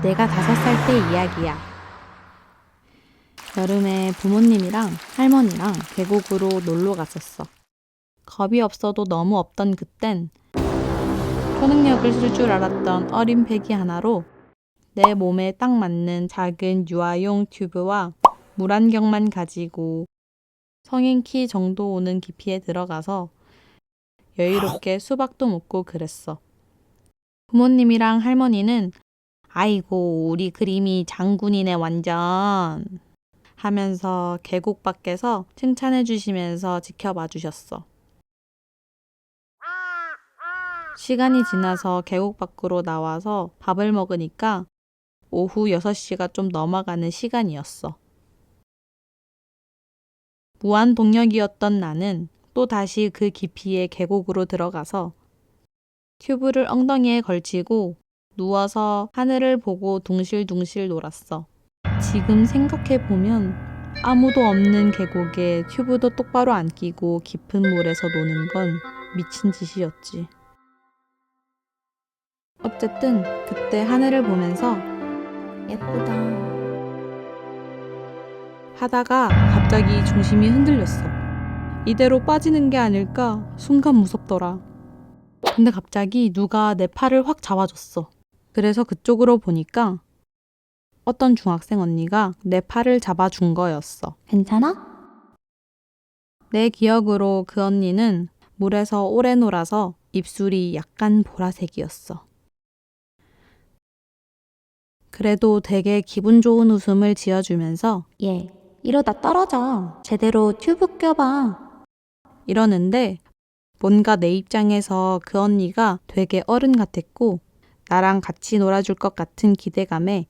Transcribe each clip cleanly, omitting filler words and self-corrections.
내가 5살 때 이야기야. 여름에 부모님이랑 할머니랑 계곡으로 놀러 갔었어. 겁이 없어도 너무 없던 그땐 초능력을 쓸 줄 알았던 어린 패기 하나로 내 몸에 딱 맞는 작은 유아용 튜브와 물안경만 가지고 성인 키 정도 오는 깊이에 들어가서 여유롭게 수박도 먹고 그랬어. 부모님이랑 할머니는 아이고 우리 그림이 장군이네 완전 하면서 계곡 밖에서 칭찬해 주시면서 지켜봐 주셨어. 시간이 지나서 계곡 밖으로 나와서 밥을 먹으니까 오후 6시가 좀 넘어가는 시간이었어. 무한 동력이었던 나는 또다시 그 깊이의 계곡으로 들어가서 튜브를 엉덩이에 걸치고 누워서 하늘을 보고 둥실둥실 놀았어. 지금 생각해보면 아무도 없는 계곡에 튜브도 똑바로 안 끼고 깊은 물에서 노는 건 미친 짓이었지. 어쨌든 그때 하늘을 보면서 예쁘다 하다가 갑자기 중심이 흔들렸어. 이대로 빠지는 게 아닐까 순간 무섭더라. 근데 갑자기 누가 내 팔을 확 잡아줬어. 그래서 그쪽으로 보니까 어떤 중학생 언니가 내 팔을 잡아준 거였어. 괜찮아? 내 기억으로 그 언니는 물에서 오래 놀아서 입술이 약간 보라색이었어. 그래도 되게 기분 좋은 웃음을 지어주면서 얘, 이러다 떨어져. 제대로 튜브 껴봐. 이러는데 뭔가 내 입장에서 그 언니가 되게 어른 같았고 나랑 같이 놀아줄 것 같은 기대감에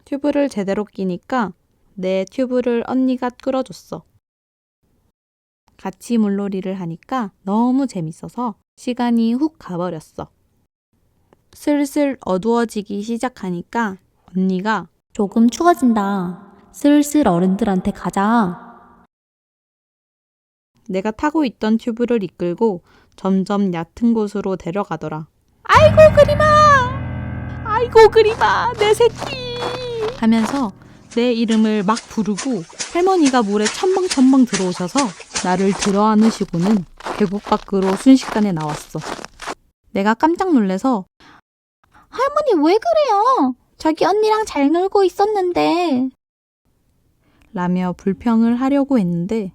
튜브를 제대로 끼니까 내 튜브를 언니가 끌어줬어. 같이 물놀이를 하니까 너무 재밌어서 시간이 훅 가버렸어. 슬슬 어두워지기 시작하니까 언니가 조금 추워진다. 슬슬 어른들한테 가자. 내가 타고 있던 튜브를 이끌고 점점 얕은 곳으로 데려가더라. 아이고 그림아! 아이고 그림아! 내 새끼! 하면서 내 이름을 막 부르고 할머니가 물에 첨벙첨벙 들어오셔서 나를 들어 안으시고는 계곡 밖으로 순식간에 나왔어. 내가 깜짝 놀래서 할머니 왜 그래요? 저기 언니랑 잘 놀고 있었는데. 라며 불평을 하려고 했는데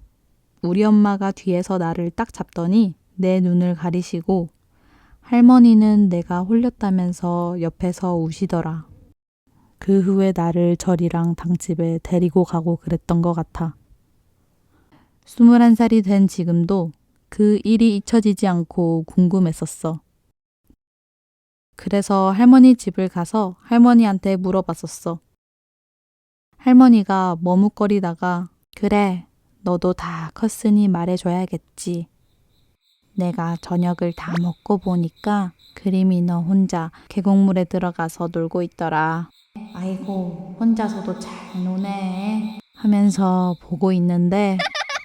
우리 엄마가 뒤에서 나를 딱 잡더니 내 눈을 가리시고 할머니는 내가 홀렸다면서 옆에서 우시더라. 그 후에 나를 절이랑 당집에 데리고 가고 그랬던 것 같아. 21살이 된 지금도 그 일이 잊혀지지 않고 궁금했었어. 그래서 할머니 집을 가서 할머니한테 물어봤었어. 할머니가 머뭇거리다가 그래, 너도 다 컸으니 말해줘야겠지. 내가 저녁을 다 먹고 보니까 그림이 너 혼자 계곡물에 들어가서 놀고 있더라. 아이고, 혼자서도 잘 노네. 하면서 보고 있는데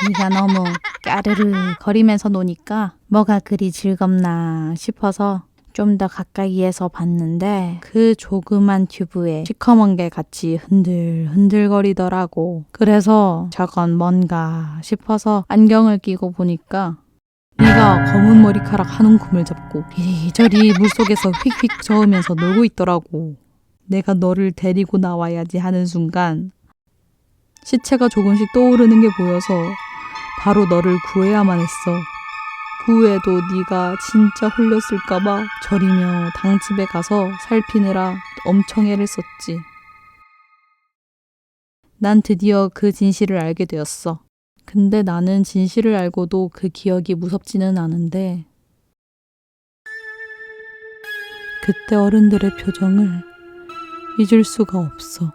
네가 너무 까르르 거리면서 노니까 뭐가 그리 즐겁나 싶어서 좀 더 가까이에서 봤는데 그 조그만 튜브에 시커먼 게 같이 흔들흔들거리더라고. 그래서 저건 뭔가 싶어서 안경을 끼고 보니까 네가 검은 머리카락 한 움큼을 잡고 이리저리 물속에서 휙휙 저으면서 놀고 있더라고. 내가 너를 데리고 나와야지 하는 순간 시체가 조금씩 떠오르는 게 보여서 바로 너를 구해야만 했어. 구해도 네가 진짜 홀렸을까봐 절이며 당집에 가서 살피느라 엄청 애를 썼지. 난 드디어 그 진실을 알게 되었어. 근데 나는 진실을 알고도 그 기억이 무섭지는 않은데 그때 어른들의 표정을 잊을 수가 없어.